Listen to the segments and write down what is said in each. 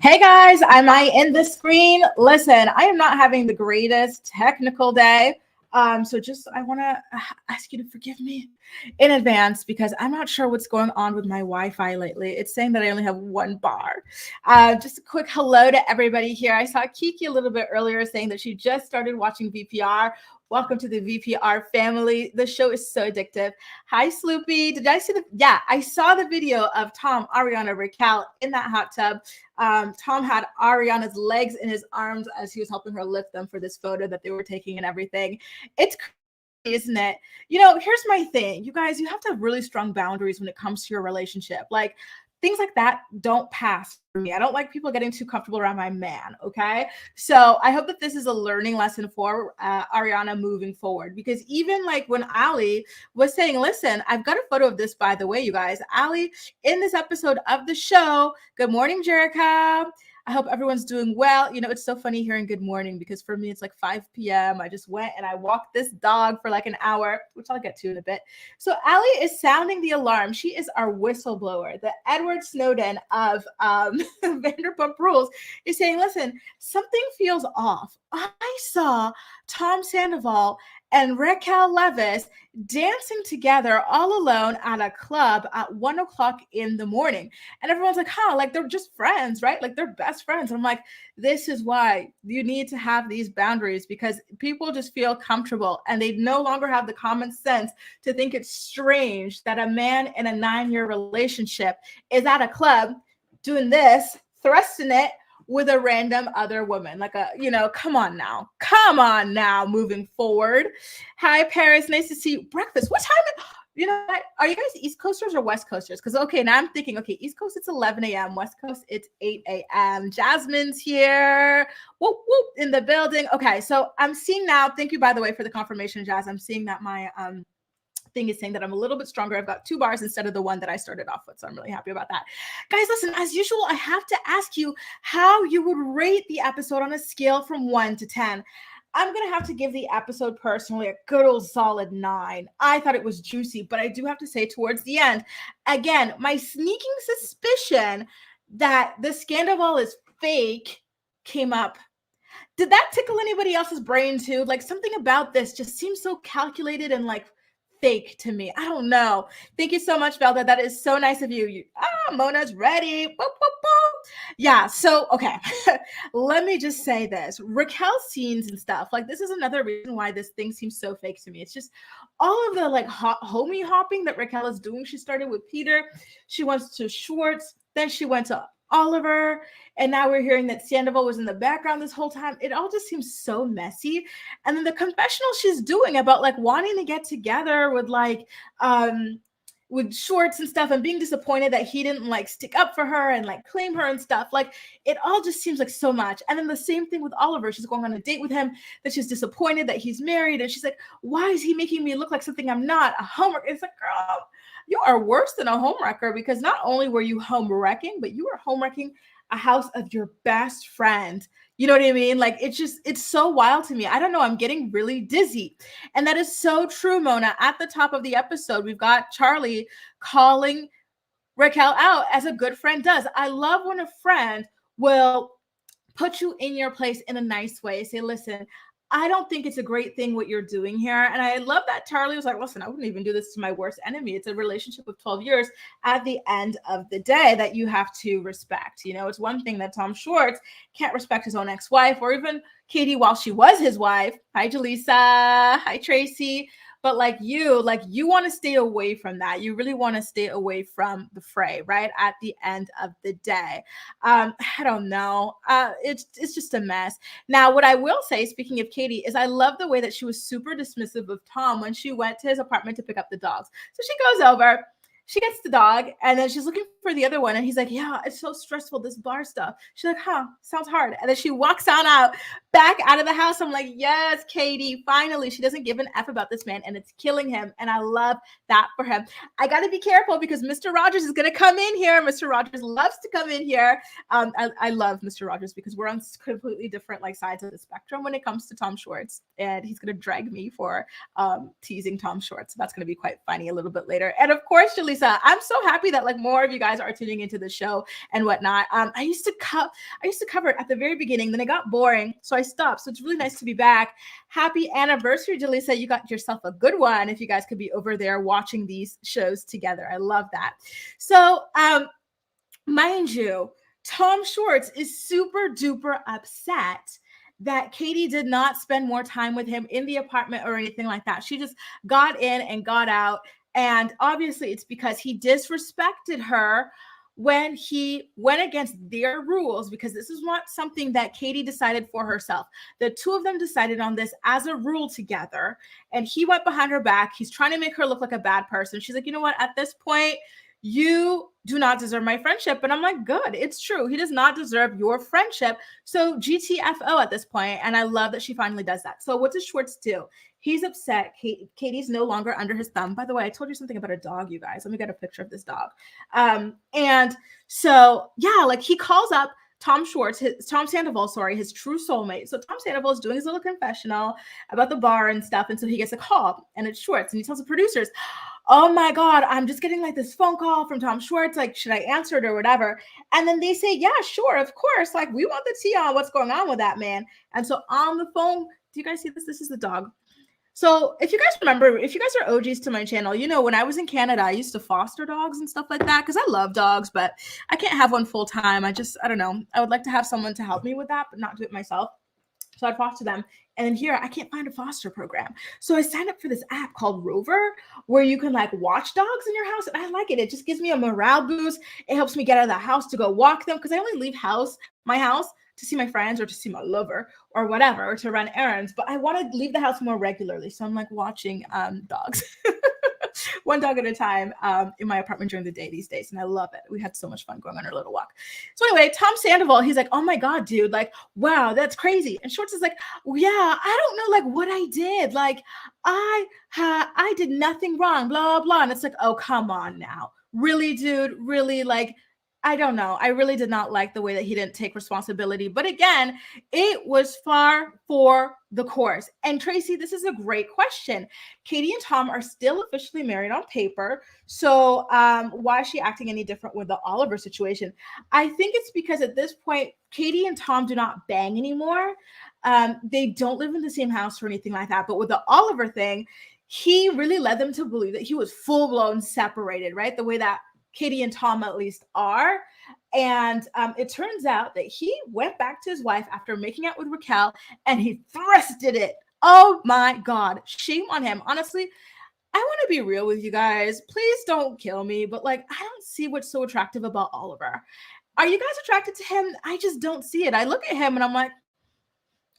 Hey guys, am I in the screen? Listen, I am not having the greatest technical day. So just I want to ask you to forgive me in advance because I'm not sure what's going on with my Wi-Fi lately. It's saying that I only have one bar. Just a quick hello to everybody here. I saw Kiki a little bit earlier saying that she just started watching VPR. Welcome to the VPR family. The show is so addictive. Hi, Sloopy. Did I see yeah, I saw the video of Tom, Ariana, Raquel in that hot tub. Tom had Ariana's legs in his arms as he was helping her lift them for this photo that they were taking and everything. It's crazy, isn't it? You know, here's my thing. You guys, you have to have really strong boundaries when it comes to your relationship. Like, things like that don't pass for me. I don't like people getting too comfortable around my man, okay? So I hope that this is a learning lesson for Ariana moving forward, because even like when Ali was saying, listen, I've got a photo of this, by the way, you guys. Ali, in this episode of the show, good morning, Jerica. I hope everyone's doing well. You know, it's so funny hearing good morning because for me, it's like 5 p.m. I just went and I walked this dog for like an hour, which I'll get to in a bit. So Allie is sounding the alarm. She is our whistleblower. The Edward Snowden of Vanderpump Rules is saying, listen, something feels off. I saw Tom Sandoval and Raquel Leviss dancing together all alone at a club at 1 o'clock in the morning. And everyone's like, huh, like they're just friends, right? Like they're best friends. And I'm like, this is why you need to have these boundaries, because people just feel comfortable and they no longer have the common sense to think it's strange that a man in a 9-year relationship is at a club doing this, thrusting it with a random other woman. Like come on now, moving forward. Hi, Paris. Nice to see you. Breakfast. What time? Are you guys East Coasters or West Coasters? Because, okay, now I'm thinking, okay, East Coast, it's 11 a.m. West Coast, it's 8 a.m. Jasmine's here. Whoop, whoop, in the building. Okay, so I'm seeing now, thank you, by the way, for the confirmation, Jazz. I'm seeing that my thing is saying that I'm a little bit stronger. I've got 2 bars instead of the one that I started off with. So I'm really happy about that. Guys, listen, as usual, I have to ask you how you would rate the episode on a scale from 1 to 10. I'm going to have to give the episode personally a good old solid 9. I thought it was juicy, but I do have to say towards the end, again, my sneaking suspicion that the Scandoval is fake came up. Did that tickle anybody else's brain too? Like, something about this just seems so calculated and like fake to me. I don't know. Thank you so much, Velda. That is so nice of you. Mona's ready. Boop, boop, boop. Yeah. So, okay. Let me just say this. Raquel's scenes and stuff, like, this is another reason why this thing seems so fake to me. It's just all of the like homie hopping that Raquel is doing. She started with Peter. She went to Schwartz. Then she went to Oliver, and now we're hearing that Sandoval was in the background this whole time. It all just seems so messy. And then the confessional she's doing about like wanting to get together with like with Schwartz and stuff, and being disappointed that he didn't like stick up for her and like claim her and stuff. Like, it all just seems like so much. And then the same thing with Oliver. She's going on a date with him, that she's disappointed that he's married, and she's like, why is he making me look like something I'm not? A homework. It's like, girl, you are worse than a homewrecker, because not only were you home wrecking, but you were home wrecking a house of your best friend. You know what I mean? Like, it's so wild to me. I don't know. I'm getting really dizzy. And that is so true, Mona. At the top of the episode, we've got Charlie calling Raquel out, as a good friend does. I love when a friend will put you in your place in a nice way. Say, listen, I don't think it's a great thing what you're doing here. And I love that Charlie was like, listen, I wouldn't even do this to my worst enemy. It's a relationship of 12 years at the end of the day that you have to respect. You know, it's one thing that Tom Schwartz can't respect his own ex-wife, or even Katie while she was his wife. Hi, Jaleesa. Hi, Tracy. But like you want to stay away from that. You really want to stay away from the fray, right? At the end of the day. I don't know. It's just a mess. Now, what I will say, speaking of Katie, is I love the way that she was super dismissive of Tom when she went to his apartment to pick up the dogs. So she goes over, she gets the dog, and then she's looking for the other one. And he's like, yeah, it's so stressful, this bar stuff. She's like, huh, sounds hard. And then she walks on out, back out of the house. I'm like, yes, Katie, finally. She doesn't give an F about this man, and it's killing him. And I love that for him. I got to be careful because Mr. Rogers is going to come in here. Mr. Rogers loves to come in here. I love Mr. Rogers because we're on completely different like sides of the spectrum when it comes to Tom Schwartz. And he's going to drag me for teasing Tom Schwartz. So that's going to be quite funny a little bit later. And of course, Jaleesa Jaleesa. I'm so happy that like more of you guys are tuning into the show and whatnot. I used to cover it at the very beginning, then it got boring, so I stopped. So it's really nice to be back. Happy anniversary, Jaleesa. You got yourself a good one. If you guys could be over there watching these shows together, I love that. So, mind you, Tom Schwartz is super duper upset that Katie did not spend more time with him in the apartment or anything like that. She just got in and got out. And obviously it's because he disrespected her when he went against their rules, because this is not something that Katie decided for herself. The two of them decided on this as a rule together, and he went behind her back. He's trying to make her look like a bad person. She's like, you know what? At this point, you do not deserve my friendship. And I'm like, good, it's true. He does not deserve your friendship. So GTFO at this point. And I love that she finally does that. So what does Schwartz do? He's upset. Katie's no longer under his thumb. By the way, I told you something about a dog, you guys. Let me get a picture of this dog. And so, yeah, like he calls up Tom Schwartz, Tom Sandoval, his true soulmate. So Tom Sandoval is doing his little confessional about the bar and stuff. And so he gets a call, and it's Schwartz, and he tells the producers, oh my God, I'm just getting like this phone call from Tom Schwartz. Like, should I answer it or whatever? And then they say, yeah, sure, of course. Like, we want the tea on what's going on with that man. And so on the phone, do you guys see this? This is the dog. So if you guys remember, if you guys are OGs to my channel, you know, when I was in Canada, I used to foster dogs and stuff like that because I love dogs, but I can't have one full time. I don't know. I would like to have someone to help me with that, but not do it myself. So I'd foster them. And then here, I can't find a foster program. So I signed up for this app called Rover, where you can like watch dogs in your house. And I like it. It just gives me a morale boost. It helps me get out of the house to go walk them, because I only leave my house to see my friends or to see my lover or whatever, or to run errands. But I want to leave the house more regularly. So I'm like watching dogs. One dog at a time in my apartment during the day these days. And I love it. We had so much fun going on our little walk. So anyway, Tom Sandoval, he's like, oh my God, dude, like, wow, that's crazy. And Schwartz is like, well, yeah, I don't know like what I did. Like I did nothing wrong, blah, blah. And it's like, oh, come on now. Really, dude, really, like, I don't know. I really did not like the way that he didn't take responsibility. But again, it was far for the course. And Tracy, this is a great question. Katie and Tom are still officially married on paper. So why is she acting any different with the Oliver situation? I think it's because at this point, Katie and Tom do not bang anymore. They don't live in the same house or anything like that. But with the Oliver thing, he really led them to believe that he was full-blown separated, right? The way that Katie and Tom at least are. And it turns out that he went back to his wife after making out with Raquel, and he thrusted it. Oh my God, shame on him. Honestly, I want to be real with you guys. Please don't kill me, but like, I don't see what's so attractive about Oliver. Are you guys attracted to him? I just don't see it. I look at him and I'm like,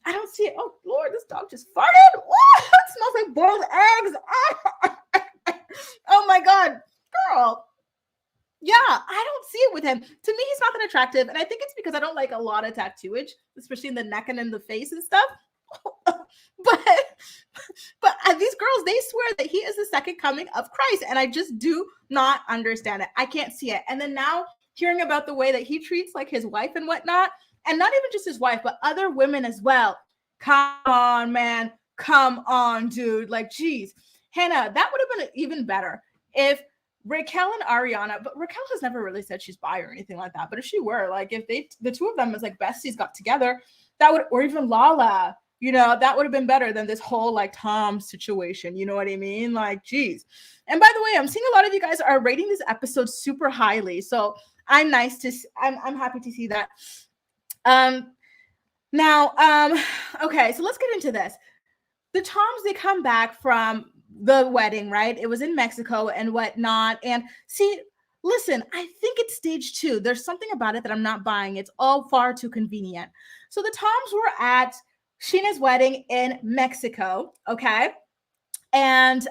I don't see it. Oh Lord, this dog just farted. Oh, it smells like boiled eggs. Oh my God, girl. Yeah, I don't see it with him. To me, he's not that attractive. And I think it's because I don't like a lot of tattooage, especially in the neck and in the face and stuff. but these girls, they swear that he is the second coming of Christ. And I just do not understand it. I can't see it. And then now hearing about the way that he treats like his wife and whatnot, and not even just his wife, but other women as well. Come on, man. Come on, dude. Like, geez. Hannah, that would have been even better if Raquel and Ariana, but Raquel has never really said she's bi or anything like that. But if she were, like, if the two of them as like besties got together, that would, or even Lala, you know, that would have been better than this whole like Tom situation. You know what I mean? Like, geez. And by the way, I'm seeing a lot of you guys are rating this episode super highly. So I'm happy to see that. Okay, so let's get into this. The Toms, they come back from the wedding, right? It was in Mexico and whatnot. And see, listen, I think it's stage 2. There's something about it that I'm not buying. It's all far too convenient. So the Toms were at Sheena's wedding in Mexico, okay? And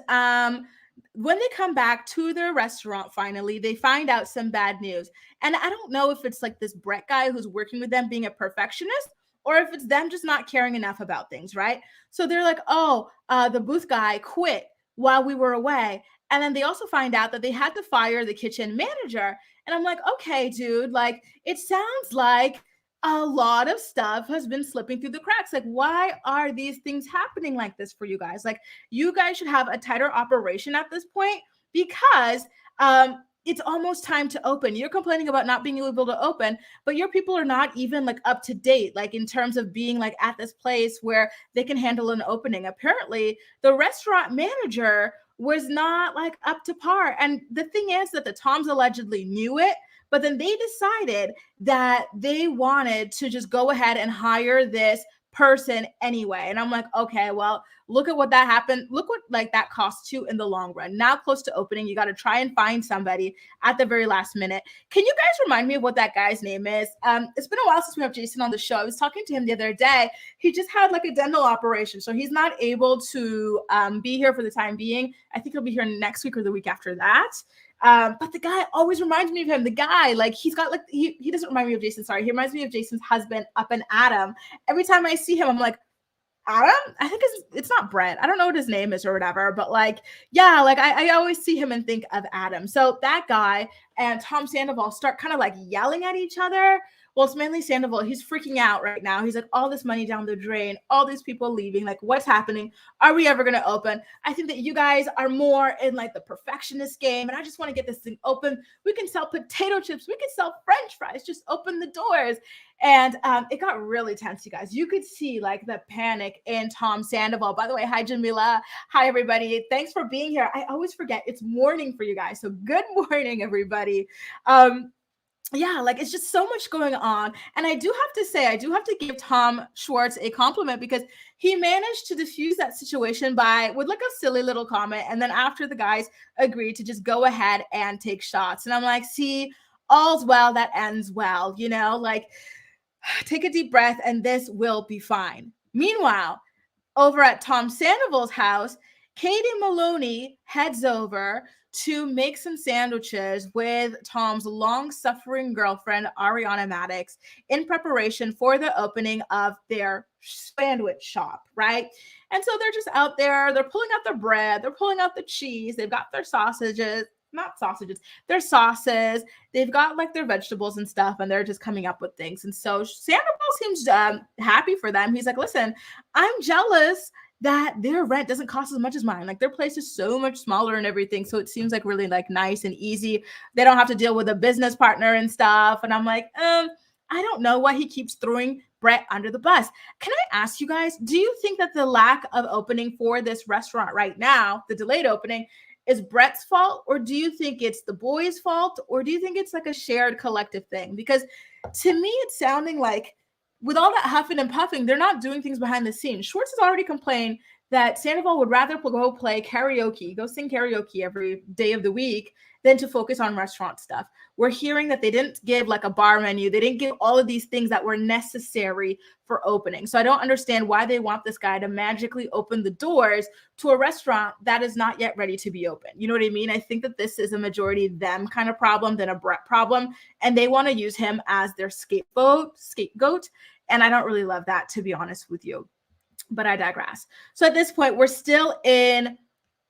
when they come back to their restaurant, finally, they find out some bad news. And I don't know if it's like this Brett guy who's working with them being a perfectionist, or if it's them just not caring enough about things, right? So they're like, oh, the booth guy quit while we were away. And then they also find out that they had to fire the kitchen manager. And I'm like, okay, dude, like, it sounds like a lot of stuff has been slipping through the cracks. Like, why are these things happening like this for you guys? Like, you guys should have a tighter operation at this point, because It's almost time to open. You're complaining about not being able to open, but your people are not even like up to date, like in terms of being like at this place where they can handle an opening. Apparently, the restaurant manager was not like up to par. And the thing is that the Toms allegedly knew it, but then they decided that they wanted to just go ahead and hire this person anyway. And I'm like, okay, well, look at what that happened. Look what like that costs you in the long run. Now close to opening, you got to try and find somebody at the very last minute. Can you guys remind me of what that guy's name is? It's been a while since we have Jason on the show. I was talking to him the other day. He just had like a dental operation, so he's not able to be here for the time being. I think he'll be here next week or the week after that. But the guy always reminds me of him. The guy, like, he's got like, he doesn't remind me of Jason. Sorry. He reminds me of Jason's husband, Up and Adam. Every time I see him, I'm like, Adam? I think it's not Brett. I don't know what his name is or whatever, but like, yeah, like I always see him and think of Adam. So that guy and Tom Sandoval start kind of like yelling at each other. Well, it's mainly Sandoval. He's freaking out right now. He's like, all this money down the drain, all these people leaving. Like, what's happening? Are we ever going to open? I think that you guys are more in like the perfectionist game. And I just want to get this thing open. We can sell potato chips. We can sell French fries. Just open the doors. And it got really tense, you guys. You could see like the panic in Tom Sandoval. By the way, hi, Jamila. Hi, everybody. Thanks for being here. I always forget it's morning for you guys. So good morning, everybody. Yeah, like it's just so much going on. And I do have to say, I do have to give Tom Schwartz a compliment because he managed to diffuse that situation with like a silly little comment. And then after the guys agreed to just go ahead and take shots. And I'm like, see, all's well that ends well, you know, like take a deep breath and this will be fine. Meanwhile, over at Tom Sandoval's house, Katie Maloney heads over to make some sandwiches with Tom's long-suffering girlfriend, Ariana Madix, in preparation for the opening of their sandwich shop, right? And so they're just out there, they're pulling out their bread, they're pulling out the cheese, they've got their sausages, not sausages, their sauces, they've got like their vegetables and stuff, and they're just coming up with things. And so Sandoval seems happy for them. He's like, listen, I'm jealous that their rent doesn't cost as much as mine. Like their place is so much smaller and everything. So it seems like really like nice and easy. They don't have to deal with a business partner and stuff. And I'm like, I don't know why he keeps throwing Brett under the bus. Can I ask you guys, do you think that the lack of opening for this restaurant right now, the delayed opening, is Brett's fault? Or do you think it's the boys' fault? Or do you think it's like a shared collective thing? Because to me, it's sounding like with all that huffing and puffing, they're not doing things behind the scenes. Schwartz has already complained that Sandoval would rather go play karaoke, go sing karaoke every day of the week than to focus on restaurant stuff. We're hearing that they didn't give like a bar menu. They didn't give all of these things that were necessary for opening. So I don't understand why they want this guy to magically open the doors to a restaurant that is not yet ready to be open. You know what I mean? I think that this is a majority them kind of problem than a Brett problem. And they want to use him as their scapegoat. And I don't really love that, to be honest with you. But I digress. So at this point, we're still in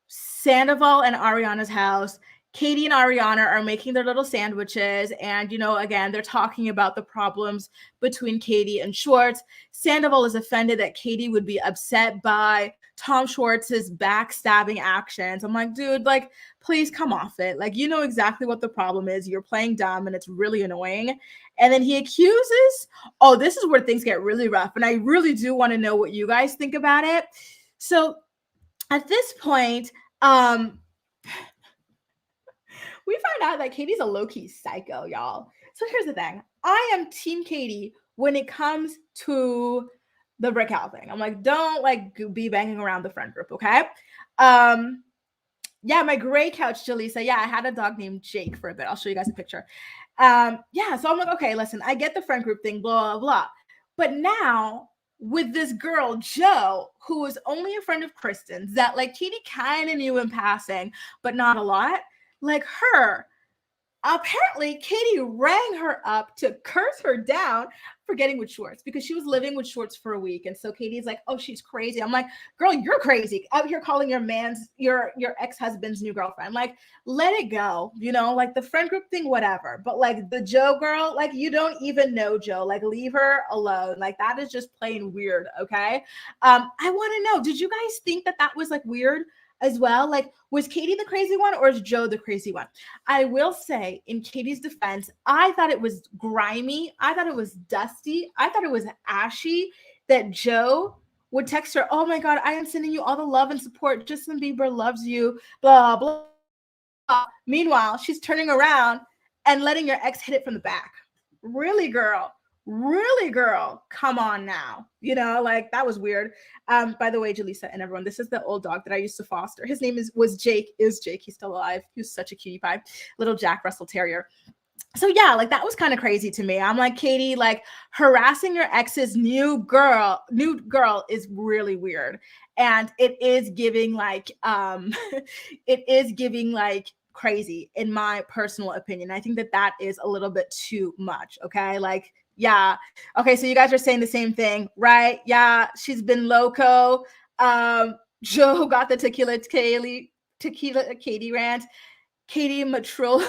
Sandoval and Ariana's house. Katie and Ariana are making their little sandwiches. And, you know, again, they're talking about the problems between Katie and Schwartz. Sandoval is offended that Katie would be upset by Tom Schwartz's backstabbing actions. I'm like, dude, like, please come off it. Like, you know exactly what the problem is. You're playing dumb and it's really annoying. And then he accuses, oh, this is where things get really rough. And I really do want to know what you guys think about it. So at this point, we find out that Katie's a low-key psycho, y'all. So here's the thing. I am Team Katie when it comes to the Raquel thing. I'm like, don't like be banging around the friend group, okay? Yeah, my gray couch, Jaleesa. Yeah, I had a dog named Jake for a bit. I'll show you guys a picture. Yeah, so I'm like, okay, listen, I get the friend group thing, blah, blah, blah. But now with this girl, Jo, who was only a friend of Kristen's that like Katie kind of knew in passing, but not a lot. Like her, apparently Katie rang her up to curse her down for getting with Schwartz because she was living with Schwartz for a week. And so Katie's like, oh, she's crazy. I'm like, girl, you're crazy out here calling your ex-husband's new girlfriend. Like, let it go, you know, like the friend group thing, whatever. But like the Jo girl, like you don't even know Jo, like leave her alone. Like that is just plain weird. Okay. I want to know, did you guys think that was like weird? as well. Like, was Katie the crazy one or is Joe the crazy one? I will say, in Katie's defense, I thought it was grimy. I thought it was dusty. I thought it was ashy that Joe would text her, "Oh my God, I am sending you all the love and support. Justin Bieber loves you, blah, blah, blah." Meanwhile, she's turning around and letting your ex hit it from the back. Really, girl? Really, girl? Come on now. You know, like, that was weird. By the way, Jaleesa and everyone, this is the old dog that I used to foster. His name was Jake. Is Jake. He's still alive. He was such a cutie pie, little Jack Russell Terrier. So yeah, like, that was kind of crazy to me. I'm like, Katie, like, harassing your ex's new girl is really weird. And it is giving like, it is giving like crazy, in my personal opinion. I think that is a little bit too much. Okay. Like, yeah. Okay. So you guys are saying the same thing, right? Yeah. She's been loco. Joe got the tequila Katie rant. Katie Matrolni.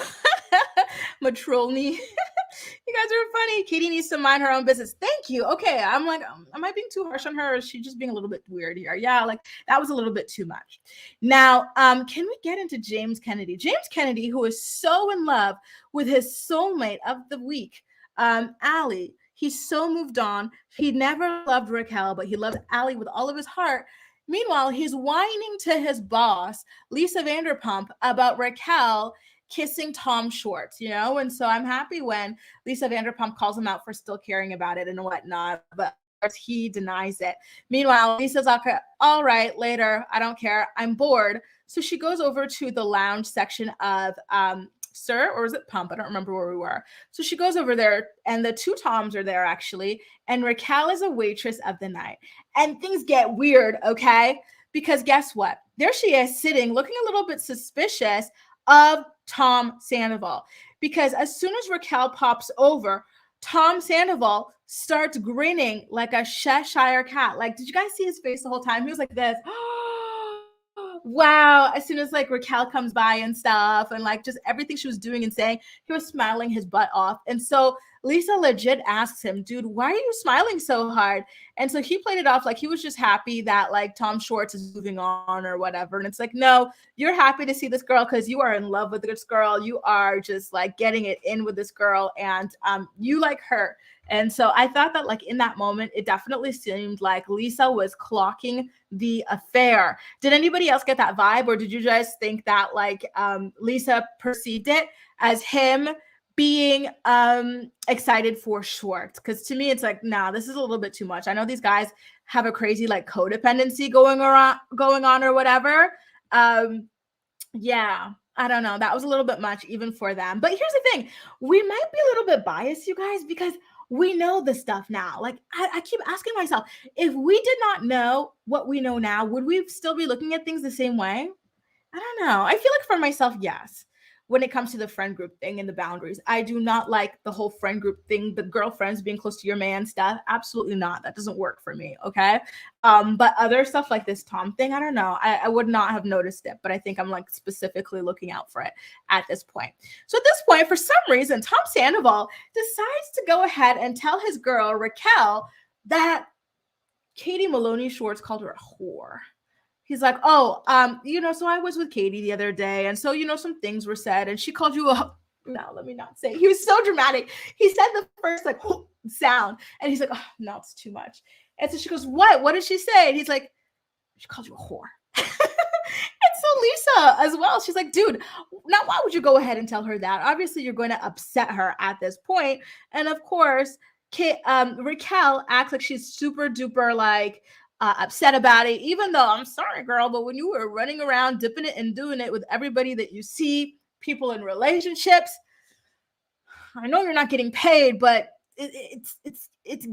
You guys are funny. Katie needs to mind her own business. Thank you. Okay. I'm like, am I being too harsh on her? Or is she just being a little bit weird here? Yeah, like, that was a little bit too much. Now, can we get into James Kennedy? James Kennedy, who is so in love with his soulmate of the week, Allie. He's so moved on. He never loved Raquel, but he loved Allie with all of his heart. Meanwhile, he's whining to his boss, Lisa Vanderpump, about Raquel kissing Tom Schwartz, you know? And so I'm happy when Lisa Vanderpump calls him out for still caring about it and whatnot, but he denies it. Meanwhile, Lisa's like, all right, later, I don't care, I'm bored. So she goes over to the lounge section of Sir, or is it Pump? I don't remember where we were. So she goes over there, and the two Toms are there, actually, and Raquel is a waitress of the night. And things get weird, okay? Because guess what? There she is, sitting, looking a little bit suspicious of Tom Sandoval. Because as soon as Raquel pops over, Tom Sandoval starts grinning like a Cheshire cat. Like, did you guys see his face the whole time? He was like this. Wow. As soon as like Raquel comes by and stuff, and like just everything she was doing and saying, he was smiling his butt off. And so Lisa legit asks him, dude, why are you smiling so hard? And so he played it off like he was just happy that like Tom Schwartz is moving on or whatever. And it's like, no, you're happy to see this girl because you are in love with this girl. You are just like getting it in with this girl, and you like her. And so I thought that like in that moment, it definitely seemed like Lisa was clocking the affair. Did anybody else get that vibe? Or did you guys think that like Lisa perceived it as him being excited for Schwartz? Because to me, it's like, nah, this is a little bit too much. I know these guys have a crazy like codependency going on or whatever. Yeah, I don't know. That was a little bit much even for them. But here's the thing. We might be a little bit biased, you guys, because we know the stuff now. Like, I keep asking myself, if we did not know what we know now, would we still be looking at things the same way? I don't know. I feel like for myself, yes. When it comes to the friend group thing and the boundaries, I do not like the whole friend group thing, the girlfriends being close to your man stuff. Absolutely not. That doesn't work for me. Okay. But other stuff like this Tom thing, I don't know. I would not have noticed it, but I think I'm like specifically looking out for it at this point. So at this point, for some reason, Tom Sandoval decides to go ahead and tell his girl, Raquel, that Katie Maloney Schwartz called her a whore. He's like, oh, so I was with Katie the other day. And so, some things were said and she called you a, no, let me not say. He was so dramatic. He said the first like sound and he's like, oh, no, it's too much. And so she goes, what? What did she say? And he's like, she called you a whore. And so Lisa as well, she's like, dude, now why would you go ahead and tell her that? Obviously, you're going to upset her at this point. And of course, Raquel acts like she's super duper like, upset about it, even though I'm sorry, girl, but when you were running around dipping it and doing it with everybody that you see, people in relationships, I know you're not getting paid, but it's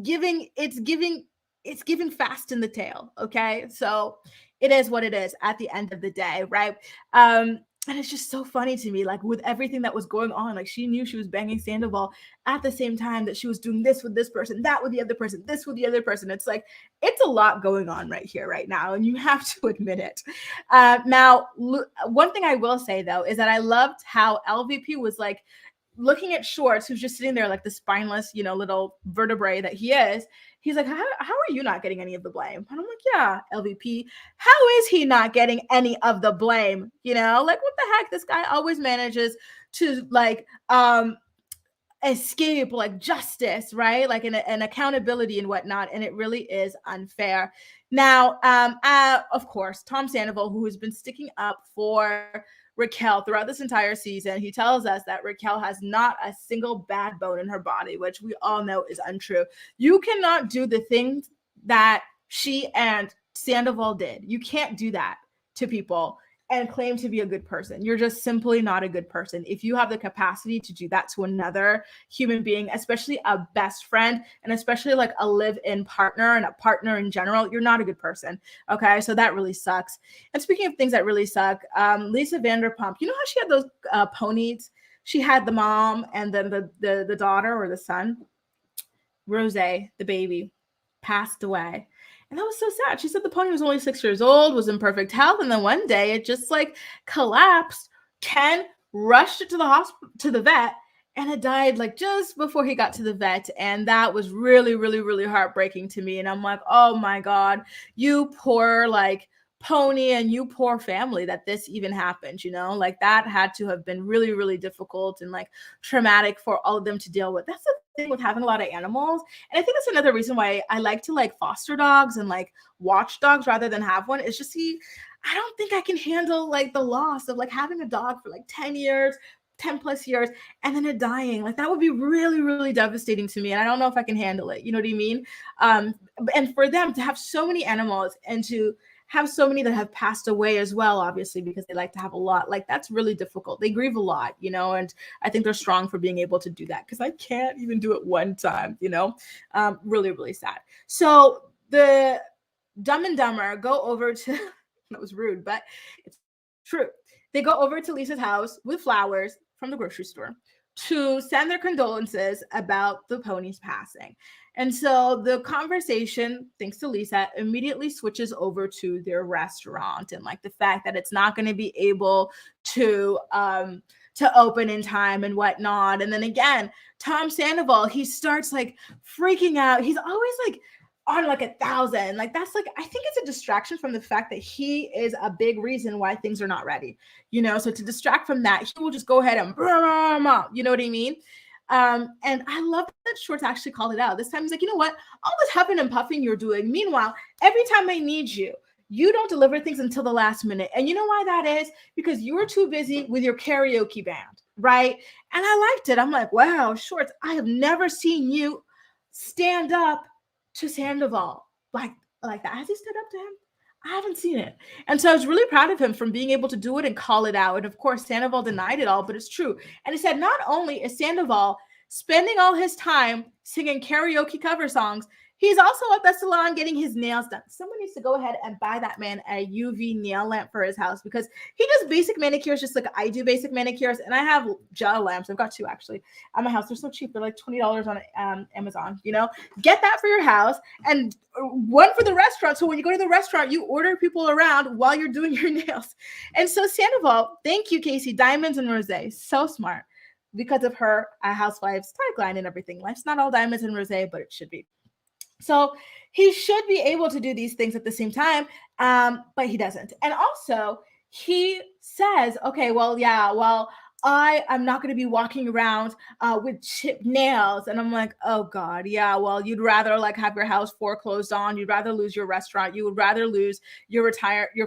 giving fast in the tail. Okay, so it is what it is at the end of the day, right? And it's just so funny to me, like with everything that was going on, like she knew she was banging Sandoval at the same time that she was doing this with this person, that with the other person, this with the other person. It's like, it's a lot going on right here, right now. And you have to admit it. Now, one thing I will say though, is that I loved how LVP was like, looking at Schwartz, who's just sitting there like the spineless, little vertebrae that he is. He's like, how are you not getting any of the blame? And I'm like, yeah, LVP, how is he not getting any of the blame? Like, what the heck? This guy always manages to like escape like justice, right? Like an accountability and whatnot. And it really is unfair. Now, of course, Tom Sandoval, who has been sticking up for Raquel throughout this entire season, he tells us that Raquel has not a single bad bone in her body, which we all know is untrue. You cannot do the things that she and Sandoval did. You can't do that to people and claim to be a good person. You're just simply not a good person. If you have the capacity to do that to another human being, especially a best friend, and especially like a live-in partner and a partner in general, you're not a good person. Okay, so that really sucks. And speaking of things that really suck, Lisa Vanderpump, you know how she had those ponies? She had the mom and then the daughter or the son. Rose, the baby, passed away. And that was so sad. She said the pony was only 6 years old, was in perfect health. And then one day it just like collapsed. Ken rushed it to the hospital, to the vet, and it died like just before he got to the vet. And that was really, really, really heartbreaking to me. And I'm like, oh my God, you poor like pony and you poor family that this even happened, like that had to have been really, really difficult and like traumatic for all of them to deal with. That's the thing with having a lot of animals. And I think that's another reason why I like to like foster dogs and like watch dogs rather than have one. It's just I don't think I can handle like the loss of like having a dog for like 10 years, 10 plus years, and then it dying. Like that would be really, really devastating to me. And I don't know if I can handle it. You know what I mean? And for them to have so many animals and to have so many that have passed away as well, obviously, because they like to have a lot. Like that's really difficult. They grieve a lot, and I think they're strong for being able to do that because I can't even do it one time, really, really sad. So the Dumb and Dumber go over to, that was rude, but it's true. They go over to Lisa's house with flowers from the grocery store to send their condolences about the pony's passing. And so the conversation, thanks to Lisa, immediately switches over to their restaurant and like the fact that it's not going to be able to open in time and whatnot. And then again, Tom Sandoval, he starts like freaking out. He's always like on like 1,000. Like that's like, I think it's a distraction from the fact that he is a big reason why things are not ready, so to distract from that, he will just go ahead and, you know what I mean? And I love that Schwartz actually called it out. This time he's like, you know what? All this huffing and puffing you're doing. Meanwhile, every time I need you, you don't deliver things until the last minute. And you know why that is? Because you were too busy with your karaoke band, right? And I liked it. I'm like, wow, Schwartz, I have never seen you stand up to Sandoval like that. Has he stood up to him? I haven't seen it. And so I was really proud of him from being able to do it and call it out. And of course, Sandoval denied it all, but it's true. And he said, not only is Sandoval spending all his time singing karaoke cover songs, he's also at the salon getting his nails done. Someone needs to go ahead and buy that man a UV nail lamp for his house because he does basic manicures just like I do basic manicures. And I have gel lamps. I've got two actually at my house. They're so cheap. They're like $20 on Amazon. Get that for your house and one for the restaurant. So when you go to the restaurant, you order people around while you're doing your nails. And so Sandoval, thank you, Casey, Diamonds and Rosé. So smart because of her Housewives tagline and everything. Life's not all diamonds and rosé, but it should be. So he should be able to do these things at the same time, but he doesn't. And also he says, okay, I'm not going to be walking around with chipped nails. And I'm like, oh God, yeah, well, you'd rather like have your house foreclosed on. You'd rather lose your restaurant. You would rather lose your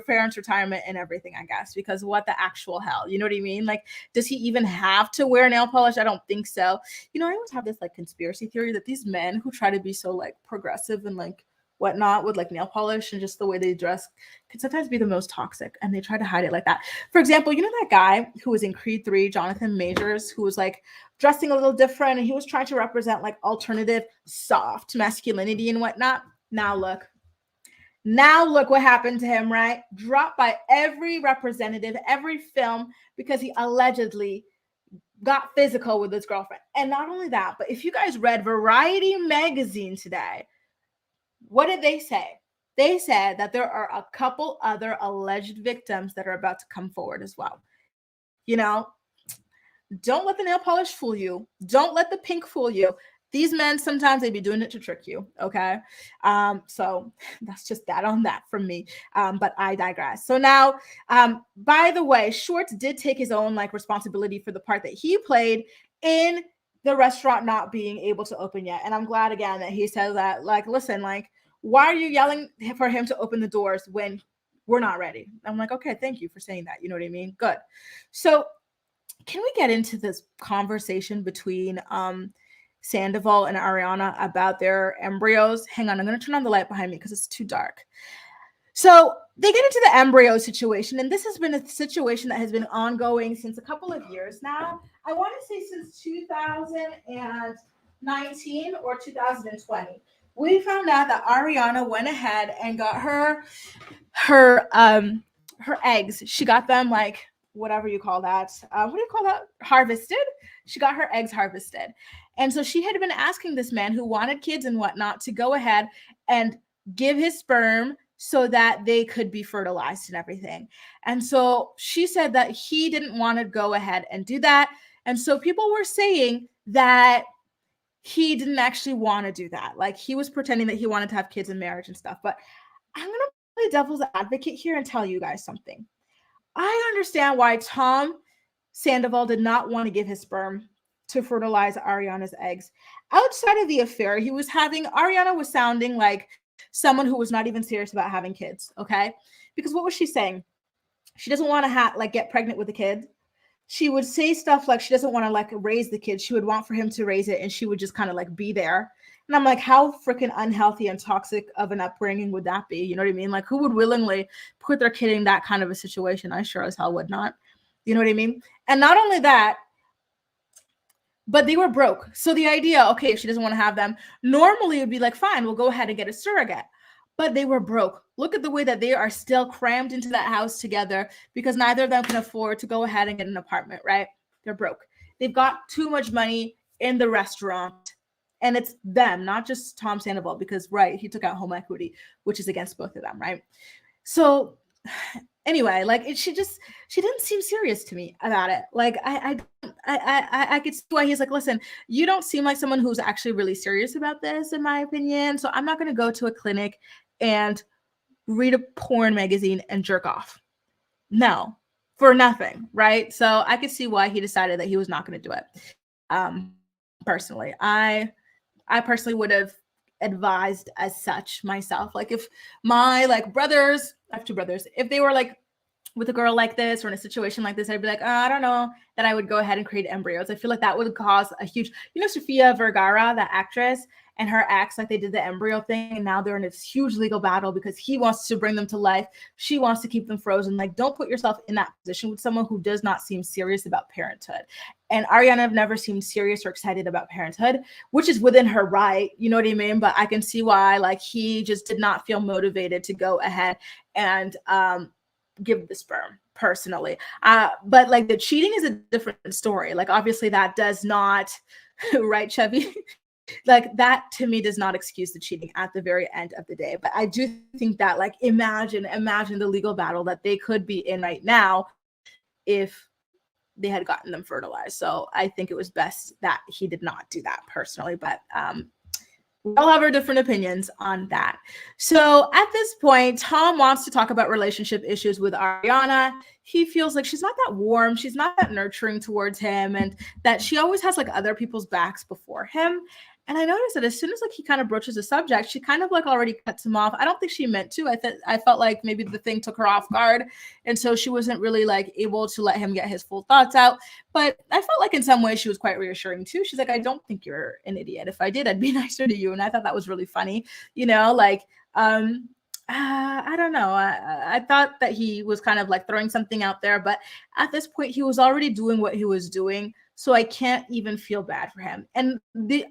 parents' retirement and everything, I guess, because what the actual hell, you know what I mean? Like, does he even have to wear nail polish? I don't think so. I always have this like conspiracy theory that these men who try to be so like progressive and like whatnot with like nail polish and just the way they dress can sometimes be the most toxic, and they try to hide it like that. For example, that guy who was in Creed 3, Jonathan Majors, who was like dressing a little different and he was trying to represent like alternative soft masculinity and whatnot. Now look what happened to him, right? Dropped by every representative, every film, because he allegedly got physical with his girlfriend. And not only that, but if you guys read Variety magazine today, what did they say? They said that there are a couple other alleged victims that are about to come forward as well. don't let the nail polish fool you. Don't let the pink fool you. These men, sometimes they be doing it to trick you. Okay. So that's just that on that from me. But I digress. So now, by the way, Schwartz did take his own like responsibility for the part that he played in the restaurant not being able to open yet. And I'm glad again that he said that, like, listen, like, why are you yelling for him to open the doors when we're not ready? I'm like, okay, thank you for saying that. You know what I mean? Good. So can we get into this conversation between Sandoval and Ariana about their embryos? Hang on, I'm going to turn on the light behind me because it's too dark. So they get into the embryo situation, and this has been a situation that has been ongoing since a couple of years now. I want to say since 2019 or 2020. We found out that Ariana went ahead and got her eggs. She got them like whatever you call that. What do you call that? Harvested. She got her eggs harvested. And so she had been asking this man who wanted kids and whatnot to go ahead and give his sperm so that they could be fertilized and everything. And so she said that he didn't want to go ahead and do that. And so people were saying that he didn't actually want to do that. Like he was pretending that he wanted to have kids in marriage and stuff. But I'm going to play devil's advocate here and tell you guys something. I understand why Tom Sandoval did not want to give his sperm to fertilize Ariana's eggs. Outside of the affair he was having, Ariana was sounding like someone who was not even serious about having kids, okay? Because what was she saying? She doesn't want to get pregnant with a kid. She would say stuff like she doesn't want to like raise the kid. She would want for him to raise it, and she would just kind of like be there. And I'm like, how freaking unhealthy and toxic of an upbringing would that be? You know what I mean? Like, who would willingly put their kid in that kind of a situation? I sure as hell would not. You know what I mean? And not only that, but they were broke. So the idea, okay, if she doesn't want to have them, normally it would be like, fine, we'll go ahead and get a surrogate. But they were broke. Look at the way that they are still crammed into that house together because neither of them can afford to go ahead and get an apartment, right? They're broke. They've got too much money in the restaurant. And it's them, not just Tom Sandoval, because, right, he took out home equity, which is against both of them, right? So anyway, like she didn't seem serious to me about it. Like I could see why he's like, listen, you don't seem like someone who's actually really serious about this, in my opinion. So I'm not going to go to a clinic and read a porn magazine and jerk off. No, for nothing, right? So I could see why he decided that he was not going to do it. Personally, I personally would have advised as such myself. Like if my like brothers, I have two brothers, if they were like with a girl like this or in a situation like this, I'd be like, oh, I don't know that I would go ahead and create embryos. I feel like that would cause a huge, Sofia Vergara, that actress, and her ex, like they did the embryo thing, and now they're in this huge legal battle because he wants to bring them to life. She wants to keep them frozen. Like, don't put yourself in that position with someone who does not seem serious about parenthood. And Ariana never seemed serious or excited about parenthood, which is within her right. You know what I mean? But I can see why, like, he just did not feel motivated to go ahead and give the sperm personally. But like the cheating is a different story. Like, obviously that does not, right, Chevy? Like that to me does not excuse the cheating at the very end of the day. But I do think that, like, imagine the legal battle that they could be in right now if they had gotten them fertilized. So I think it was best that he did not do that personally, but we all have our different opinions on that. So at this point, Tom wants to talk about relationship issues with Ariana. He feels like she's not that warm, she's not that nurturing towards him, and that she always has like other people's backs before him. And I noticed that as soon as like he kind of broaches the subject, she kind of like already cuts him off. I don't think she meant to. I felt like maybe the thing took her off guard, and so she wasn't really like able to let him get his full thoughts out. But I felt like in some ways she was quite reassuring too. She's like, I don't think you're an idiot. If I did, I'd be nicer to you. And I thought that was really funny. Like I don't know. I thought that he was kind of like throwing something out there, but at this point he was already doing what he was doing. So I can't even feel bad for him. And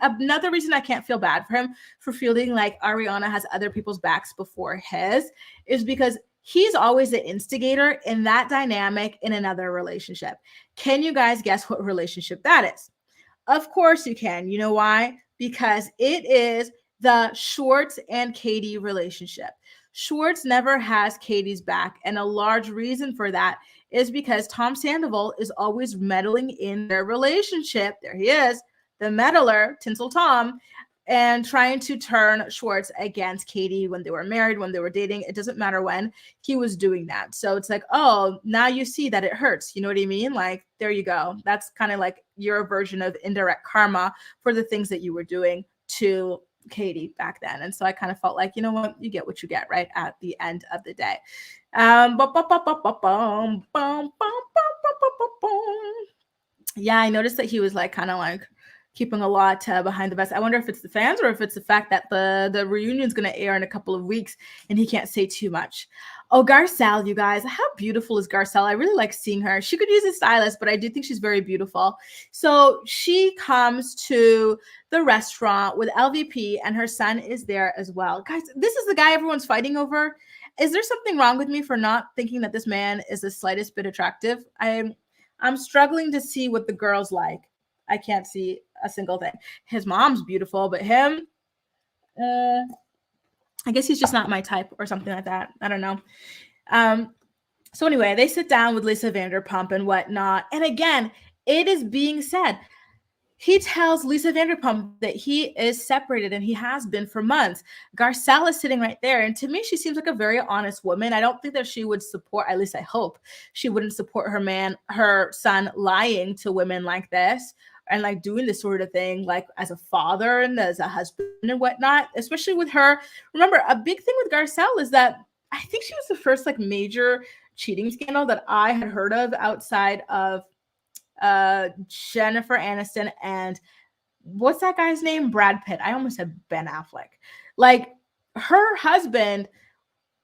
another reason I can't feel bad for him for feeling like Ariana has other people's backs before his is because he's always the instigator in that dynamic in another relationship. Can you guys guess what relationship that is? Of course you can. You know why? Because it is the Schwartz and Katie relationship. Schwartz never has Katie's back. And a large reason for that is because Tom Sandoval is always meddling in their relationship. There he is, the meddler, Tinsel Tom, and trying to turn Schwartz against Katie when they were married, when they were dating. It doesn't matter when, he was doing that. So it's like, oh, now you see that it hurts. You know what I mean? Like, there you go. That's kind of like your version of indirect karma for the things that you were doing to Katie back then. And so I kind of felt like, you know what, you get what you get, right, at the end of the day. Yeah, I noticed that he was like kind of like keeping a lot behind the vest. I wonder if it's the fans or if it's the fact that the reunion is going to air in a couple of weeks and he can't say too much. Oh, Garcelle, you guys, how beautiful is Garcelle? I really like seeing her. She could use a stylist, but I do think she's very beautiful. So she comes to the restaurant with LVP and her son is there as well. Guys, this is the guy everyone's fighting over. Is there something wrong with me for not thinking that this man is the slightest bit attractive? I'm struggling to see what the girls like. I can't see a single thing. His mom's beautiful, but him, I guess he's just not my type or something like that. I don't know. So anyway, they sit down with Lisa Vanderpump and whatnot. And again, it is being said, he tells Lisa Vanderpump that he is separated and he has been for months. Garcelle is sitting right there. And to me, she seems like a very honest woman. I don't think that she would support, at least I hope, she wouldn't support her son lying to women like this and like doing this sort of thing, like as a father and as a husband and whatnot, especially with her. Remember, a big thing with Garcelle is that I think she was the first like major cheating scandal that I had heard of outside of Jennifer Aniston and what's that guy's name? Brad Pitt. I almost said Ben Affleck. Like, her husband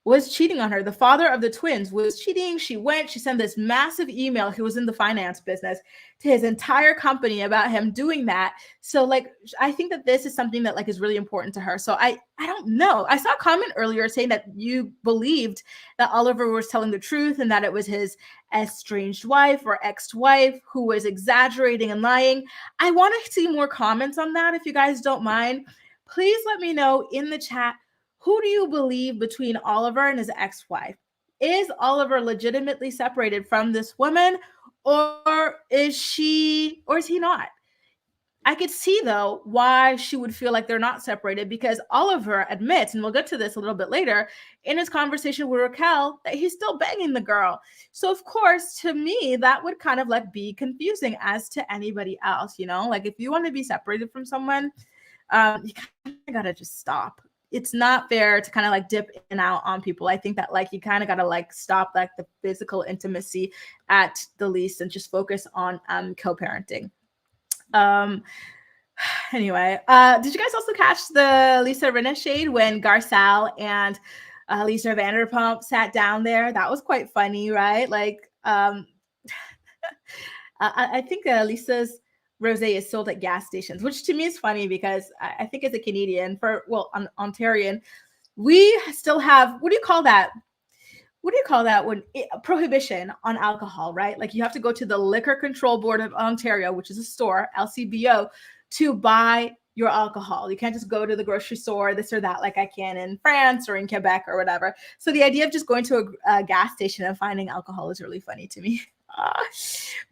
was cheating on her. The father of the twins was cheating. She sent this massive email. He was in the finance business to his entire company about him doing that. So like, I think that this is something that like is really important to her. So I don't know. I saw a comment earlier saying that you believed that Oliver was telling the truth and that it was his estranged wife or ex-wife who was exaggerating and lying. I want to see more comments on that. If you guys don't mind, please let me know in the chat. Who do you believe between Oliver and his ex-wife? Is Oliver legitimately separated from this woman, or is he not? I could see, though, why she would feel like they're not separated, because Oliver admits, and we'll get to this a little bit later, in his conversation with Raquel, that he's still banging the girl. So, of course, to me, that would kind of like be confusing as to anybody else, you know? Like, if you want to be separated from someone, you kind of got to just stop. It's not fair to kind of like dip in and out on people. I think that like you kind of got to like stop like the physical intimacy at the least and just focus on co-parenting. Anyway, did you guys also catch the Lisa Rinna shade when Garcelle and Lisa Vanderpump sat down there? That was quite funny, right? Like, I think Lisa's rosé is sold at gas stations, which to me is funny because I think as a Canadian, Ontarian, we still have, what do you call that? What do you call that when prohibition on alcohol, right? Like you have to go to the Liquor Control Board of Ontario, which is a store, LCBO, to buy your alcohol. You can't just go to the grocery store, this or that, like I can in France or in Quebec or whatever. So the idea of just going to a gas station and finding alcohol is really funny to me.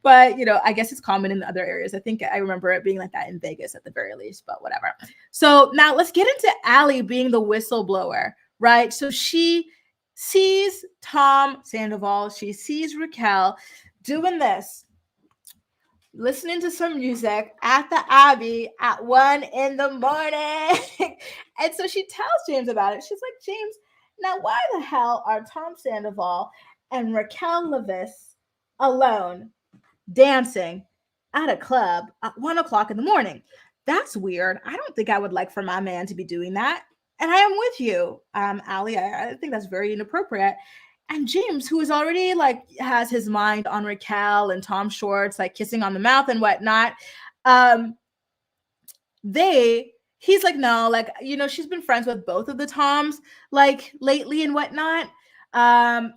But, you know, I guess it's common in other areas. I think I remember it being like that in Vegas at the very least, but whatever. So now let's get into Allie being the whistleblower, right? So she sees Tom Sandoval, she sees Raquel doing this, listening to some music at the Abbey at 1 a.m. And so she tells James about it. She's like, James, now why the hell are Tom Sandoval and Raquel Leviss alone dancing at a club at 1 o'clock in the morning? That's weird. I don't think I would like for my man to be doing that. And I am with you, Allie. I think that's very inappropriate. And James, who is already like has his mind on Raquel and Tom Schwartz, like kissing on the mouth and whatnot. He's like, no, like, you know, she's been friends with both of the Toms like lately and whatnot.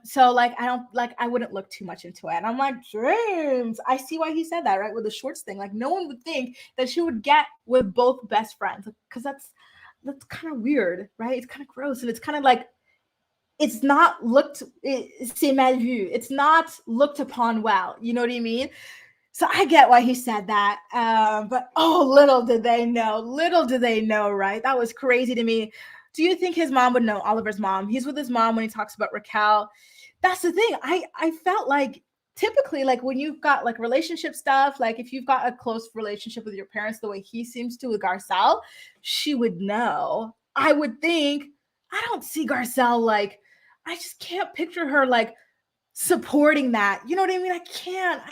So like, I wouldn't look too much into it. And I'm like, James, I see why he said that, right? With the Schwartz thing, like no one would think that she would get with both best friends, because that's kind of weird, right? It's kind of gross. And it's kind of like, it's not c'est mal vu. It's not looked upon well. You know what I mean? So I get why he said that. But little did they know, right? That was crazy to me. Do you think his mom would know? Oliver's mom. He's with his mom when he talks about Raquel. That's the thing. I felt like typically, like when you've got like relationship stuff, like if you've got a close relationship with your parents the way he seems to with Garcelle, she would know. I would think. I don't see Garcelle like, I just can't picture her like supporting that. You know what I mean? I can't.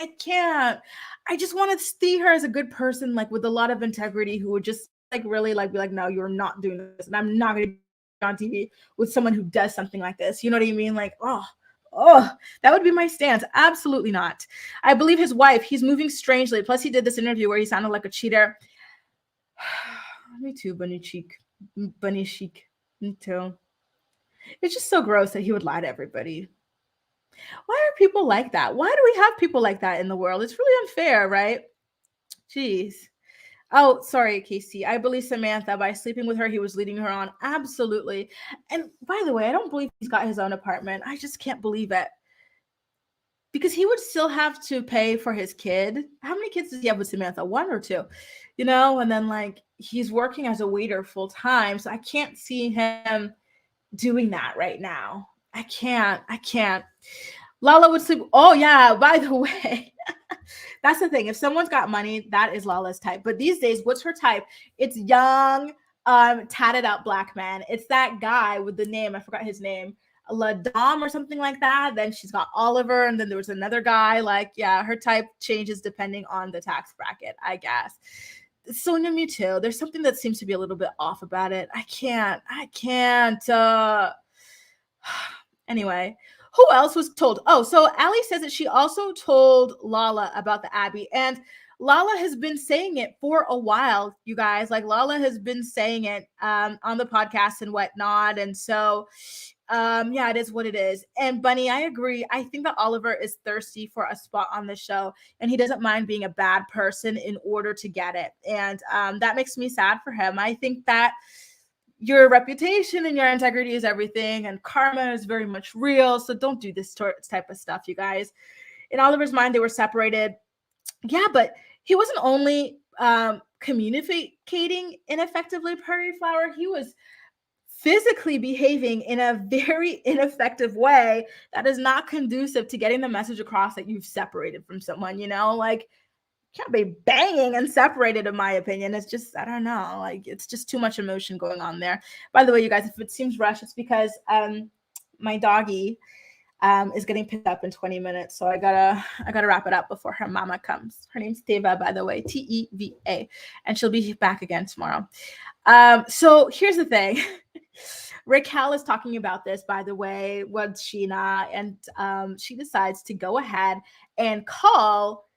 I just want to see her as a good person, like with a lot of integrity, who would just like really like be like, no, you're not doing this, and I'm not going to be on TV with someone who does something like this. You know what I mean? Like, that would be my stance. Absolutely not. I believe his wife. He's moving strangely. Plus, he did this interview where he sounded like a cheater. Me too, bunny chic. Me too. It's just so gross that he would lie to everybody. Why are people like that? Why do we have people like that in the world? It's really unfair, right? Jeez. Oh, sorry, Casey. I believe Samantha. By sleeping with her, he was leading her on. Absolutely. And by the way, I don't believe he's got his own apartment. I just can't believe it. Because he would still have to pay for his kid. How many kids does he have with Samantha? 1 or 2? You know, and then like he's working as a waiter full time. So I can't see him doing that right now. I can't. Lala would sleep. Oh yeah, by the way, that's the thing. If someone's got money, that is Lala's type. But these days, what's her type? It's young, tatted up black man. It's that guy with the name, I forgot his name, Ladom or something like that. Then she's got Oliver, and then there was another guy. Like, yeah, her type changes depending on the tax bracket, I guess. Sonia, me too. There's something that seems to be a little bit off about it. I can't. Anyway, who else was told? Oh, so Allie says that she also told Lala about the Abbey, and Lala has been saying it for a while, you guys. Like Lala has been saying it on the podcast and whatnot, and so yeah, it is what it is. And Bunny, I agree. I think that Oliver is thirsty for a spot on the show, and he doesn't mind being a bad person in order to get it, and that makes me sad for him. I think that your reputation and your integrity is everything, and karma is very much real. So don't do this type of stuff, you guys. In Oliver's mind, they were separated. Yeah, but he wasn't only communicating ineffectively, Prairie Flower. He was physically behaving in a very ineffective way that is not conducive to getting the message across that you've separated from someone, you know, like can't be banging and separated, in my opinion. It's just, I don't know, like it's just too much emotion going on there. By the way, you guys, if it seems rushed, it's because my doggy is getting picked up in 20 minutes. So I gotta wrap it up before her mama comes. Her name's Teva, by the way, Teva, and she'll be back again tomorrow. So here's the thing. Raquel is talking about this, by the way, with Sheena, and she decides to go ahead and call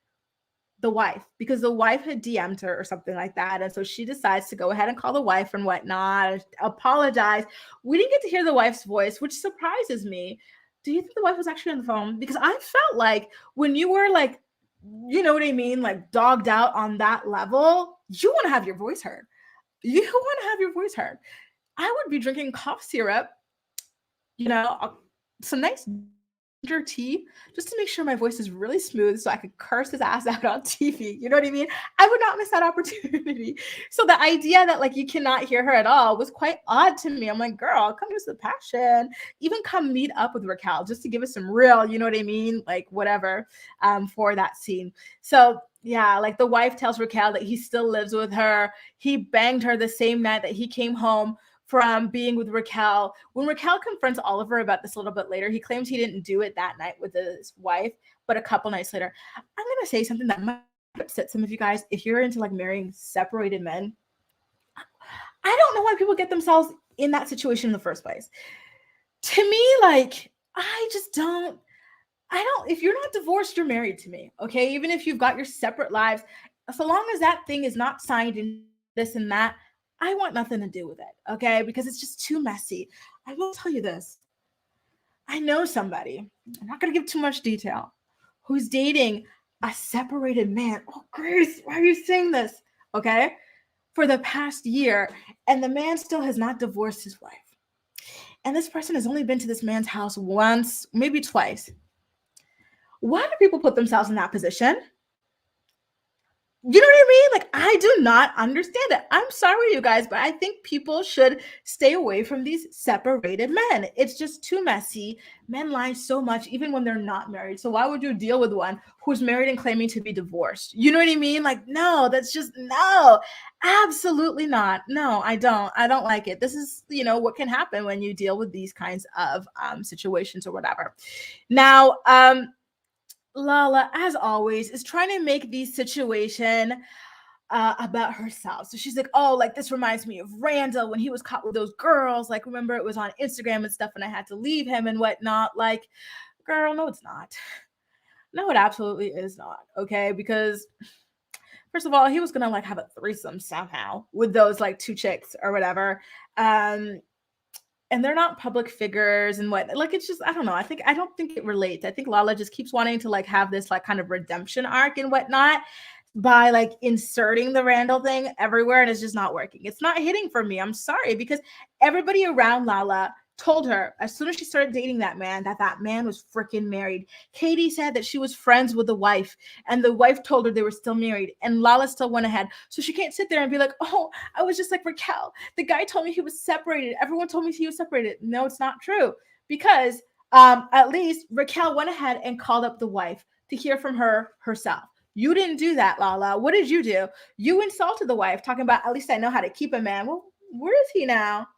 the wife because the wife had DM'd her or something like that. And so she decides to go ahead and call the wife and whatnot, apologize. We didn't get to hear the wife's voice, which surprises me. Do you think the wife was actually on the phone? Because I felt like when you were like, you know what I mean? Like dogged out on that level, you want to have your voice heard. I would be drinking cough syrup, you know, some nice ginger tea, just to make sure my voice is really smooth so I could curse his ass out on TV. You know what I mean? I would not miss that opportunity. So the idea that like you cannot hear her at all was quite odd to me. I'm like, girl, come give us the passion. Even come meet up with Raquel just to give us some real, you know what I mean? Like whatever for that scene. So yeah, like the wife tells Raquel that he still lives with her. He banged her the same night that he came home from being with Raquel. When Raquel confronts Oliver about this a little bit later, he claims he didn't do it that night with his wife, but a couple nights later. I'm going to say something that might upset some of you guys. If you're into like marrying separated men, I don't know why people get themselves in that situation in the first place. To me, like, if you're not divorced, you're married to me. Okay. Even if you've got your separate lives, so long as that thing is not signed in this and that, I want nothing to do with it, okay? Because it's just too messy. I will tell you this. I know somebody, I'm not going to give too much detail, who's dating a separated man. Oh, Grace, why are you saying this? Okay? For the past year, and the man still has not divorced his wife. And this person has only been to this man's house once, maybe twice. Why do people put themselves in that position? You know what I mean? Like, I do not understand it. I'm sorry, you guys, but I think people should stay away from these separated men. It's just too messy. Men lie so much, even when they're not married. So why would you deal with one who's married and claiming to be divorced? You know what I mean? Like, no, that's just no, absolutely not. No, I don't. I don't like it. This is, what can happen when you deal with these kinds of situations or whatever. Now, Lala, as always, is trying to make the situation about herself. So she's like, oh, like this reminds me of Randall when he was caught with those girls. Like, remember it was on Instagram and stuff and I had to leave him and whatnot. Like, girl, no, it's not. No, it absolutely is not. Okay. Because first of all, he was going to like have a threesome somehow with those like two chicks or whatever. And they're not public figures and what, like, it's just, I don't know. I don't think it relates. I think Lala just keeps wanting to like have this like kind of redemption arc and whatnot by like inserting the Randall thing everywhere. And it's just not working. It's not hitting for me. I'm sorry, because everybody around Lala told her as soon as she started dating that man was freaking married. Katie said that she was friends with the wife and the wife told her they were still married, and Lala still went ahead. So she can't sit there and be like, oh, I was just like Raquel. The guy told me he was separated. Everyone told me he was separated. No, it's not true, because at least Raquel went ahead and called up the wife to hear from her herself. You didn't do that, Lala. What did you do? You insulted the wife, talking about, at least I know how to keep a man. Well, where is he now?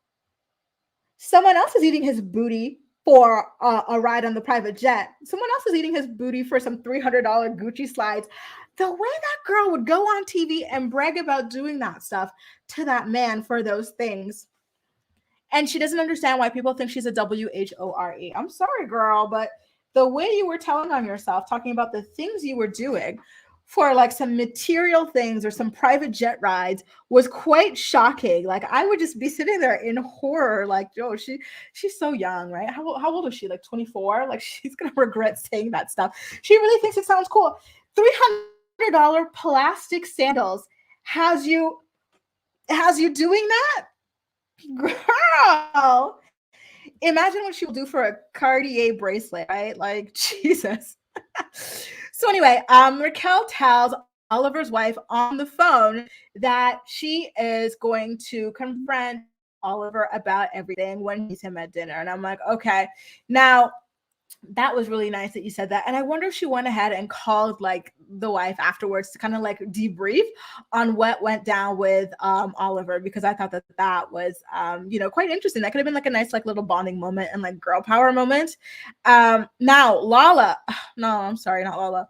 Someone else is eating his booty for a ride on the private jet. Someone else is eating his booty for some $300 Gucci slides. The way that girl would go on TV and brag about doing that stuff to that man for those things. And she doesn't understand why people think she's a WHORE. I'm sorry, girl, but the way you were telling on yourself, talking about the things you were doing for like some material things or some private jet rides was quite shocking. Like, I would just be sitting there in horror, like, yo, she's so young, right? How old is she? Like 24? Like, she's gonna regret saying that stuff. She really thinks it sounds cool. $300 plastic sandals has you doing that? Girl, imagine what she will do for a Cartier bracelet, right? Like, Jesus. So anyway, Raquel tells Oliver's wife on the phone that she is going to confront Oliver about everything when he's him at dinner. And I'm like, okay. Now, that was really nice that you said that. And I wonder if she went ahead and called like the wife afterwards to kind of like debrief on what went down with Oliver, because I thought that was quite interesting. That could have been like a nice like little bonding moment and like girl power moment. Now Lala, no, I'm sorry, not Lala.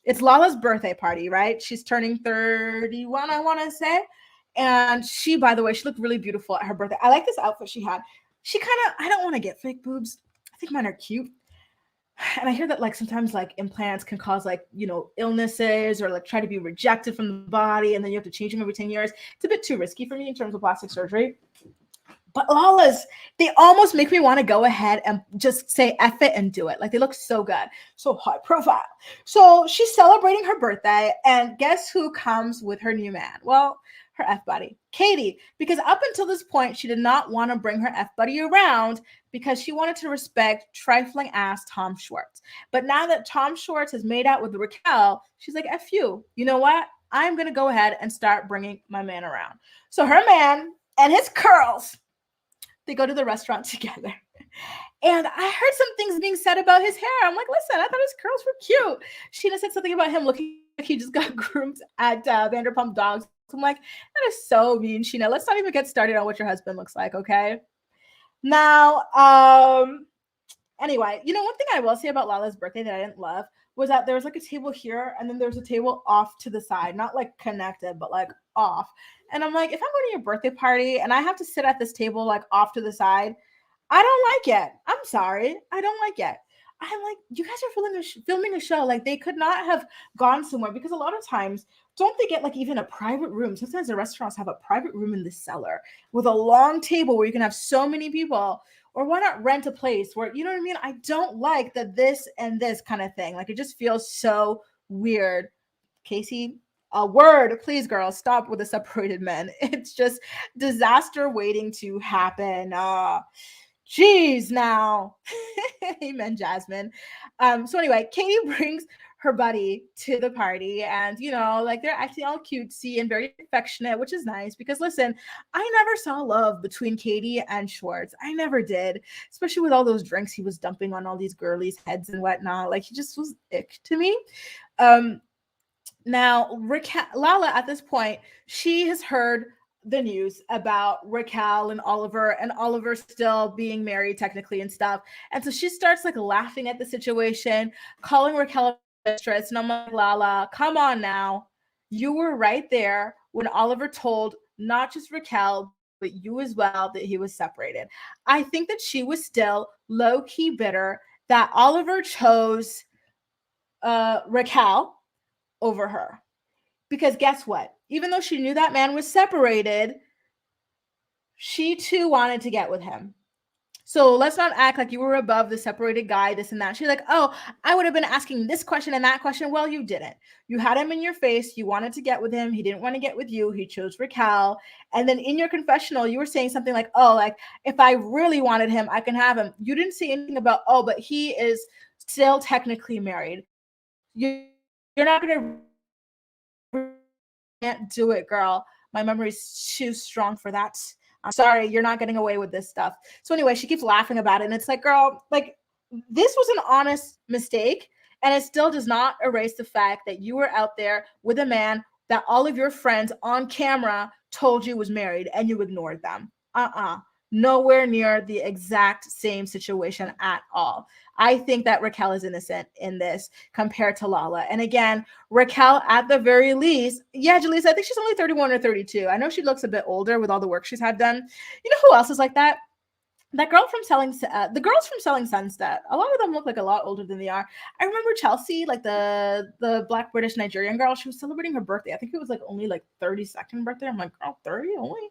It's Lala's birthday party, right? She's turning 31, I want to say. And she, by the way, she looked really beautiful at her birthday. I like this outfit she had. She kind of, I don't want to get fake boobs. I think mine are cute. And I hear that like sometimes like implants can cause like, illnesses or like try to be rejected from the body. And then you have to change them every 10 years. It's a bit too risky for me in terms of plastic surgery. But Lala's, they almost make me want to go ahead and just say F it and do it. Like, they look so good, so high profile. So she's celebrating her birthday, and guess who comes with her new man? Well, her F buddy, Katie, because up until this point, she did not want to bring her F buddy around because she wanted to respect trifling ass Tom Schwartz. But now that Tom Schwartz has made out with Raquel, she's like, F you. You know what? I'm going to go ahead and start bringing my man around. So her man and his curls, they go to the restaurant together. And I heard some things being said about his hair. I'm like, listen, I thought his curls were cute. Sheena said something about him looking like he just got groomed at Vanderpump Dogs. I'm like, that is so mean, Sheena. Let's not even get started on what your husband looks like, okay? Now, anyway, one thing I will say about Lala's birthday that I didn't love was that there was like a table here and then there's a table off to the side, not like connected, but like off. And I'm like, if I'm going to your birthday party and I have to sit at this table like off to the side, I don't like it. I'm sorry. I don't like it. I'm like, you guys are filming a show. Like, they could not have gone somewhere, because a lot of times, don't they get like even a private room? Sometimes the restaurants have a private room in the cellar with a long table where you can have so many people. Or why not rent a place where, you know what I mean? I don't like the this and this kind of thing. Like, it just feels so weird. Casey, a word, please, girl, stop with the separated men. It's just disaster waiting to happen. Jeez, now. Amen, Jasmine. So anyway, Katie brings her buddy to the party, and like they're acting all cutesy and very affectionate, which is nice because listen, I never saw love between Katie and Schwartz. I never did, especially with all those drinks he was dumping on all these girlies' heads and whatnot. Like he just was ick to me. Now, Lala, at this point, she has heard the news about Raquel and Oliver still being married technically and stuff. And so she starts like laughing at the situation, calling Raquel a mistress. And I'm like, Lala, come on now. You were right there when Oliver told not just Raquel, but you as well that he was separated. I think that she was still low-key bitter that Oliver chose Raquel over her. Because guess what? Even though she knew that man was separated, she too wanted to get with him. So let's not act like you were above the separated guy, this and that. She's like, oh, I would have been asking this question and that question. Well, you didn't. You had him in your face. You wanted to get with him. He didn't want to get with you. He chose Raquel. And then in your confessional, you were saying something like, oh, like if I really wanted him, I can have him. You didn't say anything about, oh, but he is still technically married. You're not going to can't do it, girl. My memory's too strong for that. I'm sorry, you're not getting away with this stuff. So anyway, she keeps laughing about it. And it's like, girl, like this was an honest mistake. And it still does not erase the fact that you were out there with a man that all of your friends on camera told you was married and you ignored them. Nowhere near the exact same situation at all. I think that Raquel is innocent in this compared to Lala. And again, Raquel, at the very least, yeah, Jaleesa, I think she's only 31 or 32. I know she looks a bit older with all the work she's had done. You know who else is like that? That girl from the girls from Selling Sunset. A lot of them look like a lot older than they are. I remember Chelsea, like the Black British Nigerian girl. She was celebrating her birthday. I think it was like only like 32nd birthday. I'm like, girl, 30 only?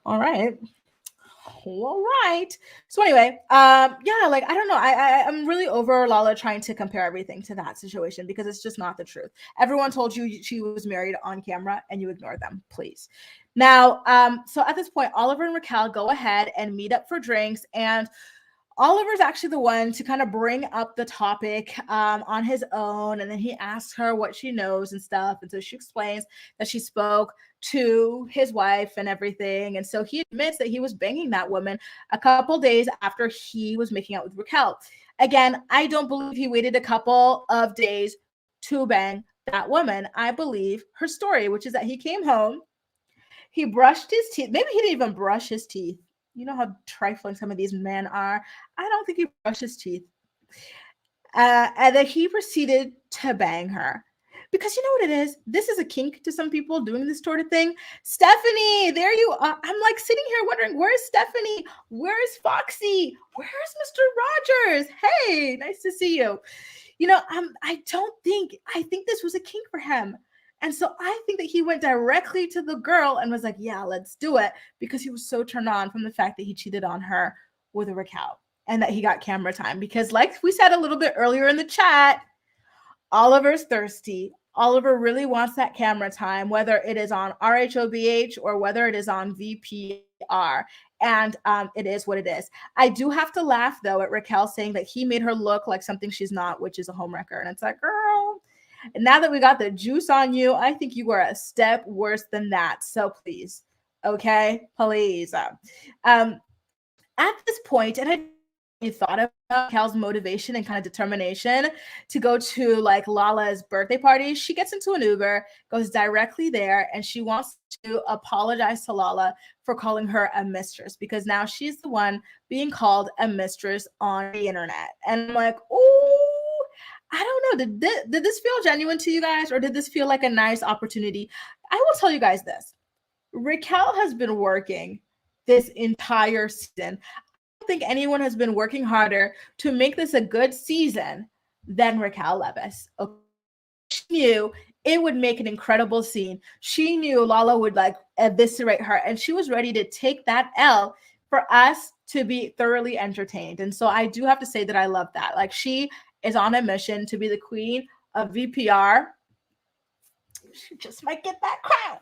All right. All right. So anyway, yeah, like I don't know. I'm really over Lala trying to compare everything to that situation because it's just not the truth. Everyone told you she was married on camera and you ignored them, please. Now, so at this point, Oliver and Raquel go ahead and meet up for drinks, and Oliver's actually the one to kind of bring up the topic on his own. And then he asks her what she knows and stuff. And so she explains that she spoke to his wife and everything. And so he admits that he was banging that woman a couple days after he was making out with Raquel. Again, I don't believe he waited a couple of days to bang that woman. I believe her story, which is that he came home, he brushed his teeth. Maybe he didn't even brush his teeth. You know how trifling some of these men are. I don't think he brushed his teeth. And then he proceeded to bang her. Because you know what it is? This is a kink to some people doing this sort of thing. Stephanie, there you are. I'm like sitting here wondering, where's Stephanie? Where's Foxy? Where's Mr. Rogers? Hey, nice to see you. You know, I think this was a kink for him. And so I think that he went directly to the girl and was like, yeah, let's do it. Because he was so turned on from the fact that he cheated on her with a Raquel and that he got camera time. Because like we said a little bit earlier in the chat, Oliver's thirsty. Oliver really wants that camera time, whether it is on RHOBH or whether it is on VPR. And it is what it is. I do have to laugh, though, at Raquel saying that he made her look like something she's not, which is a homewrecker. And it's like, girl, and now that we got the juice on you, I think you were a step worse than that. So please, okay, please. At this point, and I thought about Cal's motivation and kind of determination to go to like Lala's birthday party. She gets into an Uber, goes directly there, and she wants to apologize to Lala for calling her a mistress because now she's the one being called a mistress on the internet. And I'm like, oh, I don't know. Did this feel genuine to you guys, or did this feel like a nice opportunity? I will tell you guys this. Raquel has been working this entire season. I don't think anyone has been working harder to make this a good season than Raquel Leviss. Okay. She knew it would make an incredible scene. She knew Lala would like eviscerate her, and she was ready to take that L for us to be thoroughly entertained. And so I do have to say that I love that. Like she is on a mission to be the queen of VPR. She just might get that crown.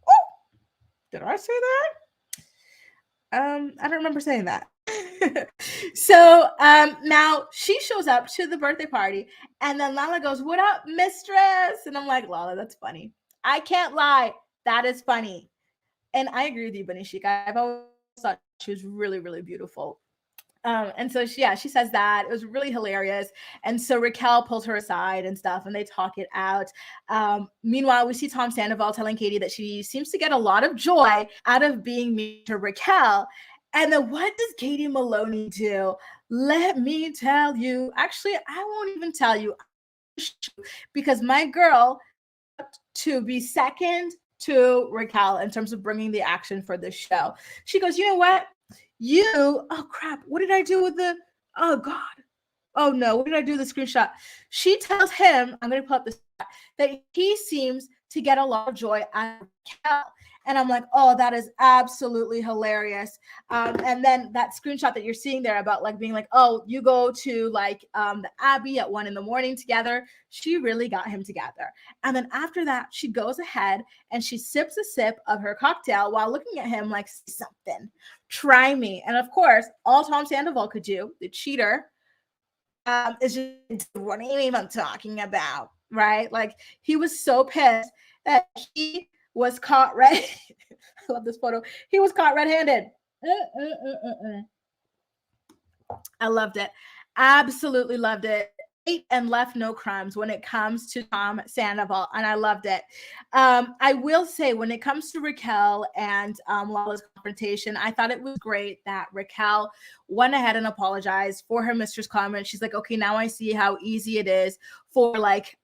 Oh, did I say that? I don't remember saying that. So now she shows up to the birthday party, and then Lala goes, "What up, mistress?" And I'm like, Lala, that's funny. I can't lie. That is funny. And I agree with you, Bunny Chic. I've always thought she was really, really beautiful. And so she says that. It was really hilarious. And so Raquel pulls her aside and stuff, and they talk it out. Meanwhile, we see Tom Sandoval telling Katie that she seems to get a lot of joy out of being mean to Raquel. And then what does Katie Maloney do? Let me tell you. Actually, I won't even tell you, because my girl to be second to Raquel in terms of bringing the action for this show. She goes, "You know what? Oh crap, what did I do with oh God. Oh no, what did I do with the screenshot?" She tells him, I'm going to pull up this, that he seems to get a lot of joy out of Raquel. And I'm like, oh, that is absolutely hilarious. And then that screenshot that you're seeing there about like being like, oh, you go to like the Abbey at 1 a.m. together. She really got him together. And then after that, she goes ahead and she sips a sip of her cocktail while looking at him like, something, try me. And of course, all Tom Sandoval could do, the cheater, is just, what are you even talking about? Right? Like he was so pissed that he was caught red. I love this photo. He was caught red-handed. I loved it. Absolutely loved it. Ate and left no crumbs when it comes to Tom Sandoval, and I loved it. I will say, when it comes to Raquel and Lala's confrontation, I thought it was great that Raquel went ahead and apologized for her mistress comment. She's like, okay, now I see how easy it is for like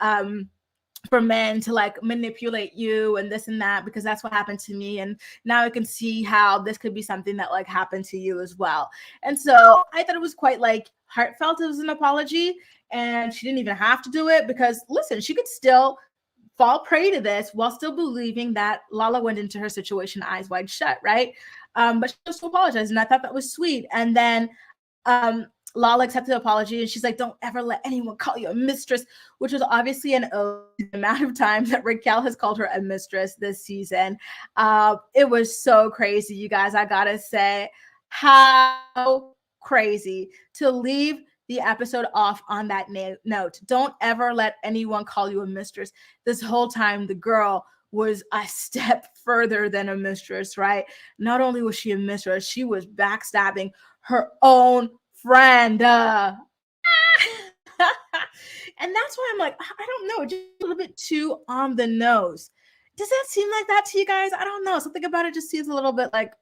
for men to like manipulate you and this and that, because that's what happened to me. And now I can see how this could be something that like happened to you as well. And so I thought it was quite like heartfelt. It was an apology, and she didn't even have to do it, because listen, she could still fall prey to this while still believing that Lala went into her situation eyes wide shut, right? But she just apologized, and I thought that was sweet. And then Lala accepted the apology, and she's like, don't ever let anyone call you a mistress, which was obviously an ode to the amount of times that Raquel has called her a mistress this season. It was so crazy, you guys. I gotta say, how crazy to leave the episode off on that note. Don't ever let anyone call you a mistress. This whole time, the girl was a step further than a mistress, right? Not only was she a mistress, she was backstabbing her own friend. And that's why I'm like, I don't know, just a little bit too on the nose. Does that seem like that to you guys? I don't know. Something about it just seems a little bit like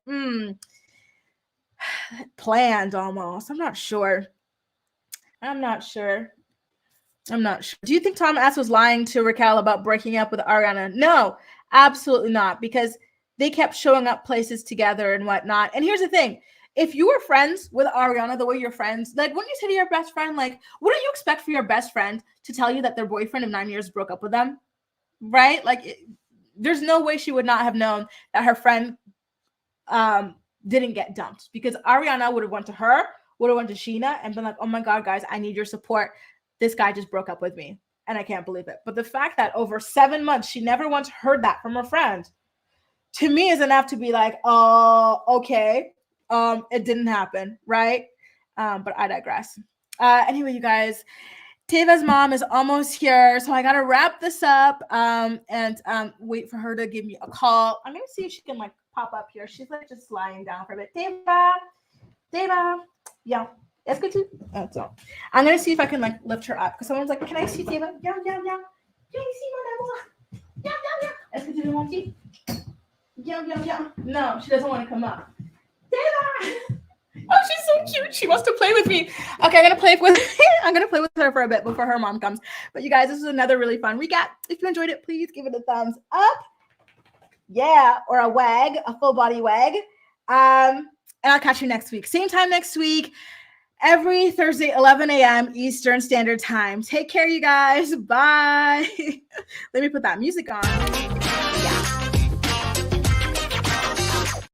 planned almost. I'm not sure. Do you think Tom S was lying to Raquel about breaking up with Ariana? No, absolutely not, because they kept showing up places together and whatnot. And here's the thing. If you were friends with Ariana the way you're friends, like when you say to your best friend, like, what do you expect for your best friend to tell you that their boyfriend of 9 years broke up with them? Right? Like, there's no way she would not have known that her friend didn't get dumped, because Ariana would have went to her, would have went to Sheena and been like, oh my God, guys, I need your support. This guy just broke up with me and I can't believe it. But the fact that over 7 months, she never once heard that from her friend, to me is enough to be like, oh, okay. It didn't happen, right? But I digress. Anyway, you guys, Teva's mom is almost here, so I gotta wrap this up and wait for her to give me a call. I'm gonna see if she can like pop up here. She's like just lying down for a bit. Teva, yeah, that's good too. That's all. I'm gonna see if I can like lift her up, because someone's like, can I see Teva? Yeah. Can you see my Yeah. Est-ce que tu veux monter? Yeah. No, she doesn't want to come up. Oh, she's so cute. She wants to play with me. Okay, I'm gonna play with her for a bit before her mom comes. But you guys, this is another really fun recap. If you enjoyed it, please give it a thumbs up. Yeah, or a wag, a full body wag. And I'll catch you next week. Same time next week, every Thursday, 11 a.m. Eastern Standard Time. Take care, you guys. Bye. Let me put that music on.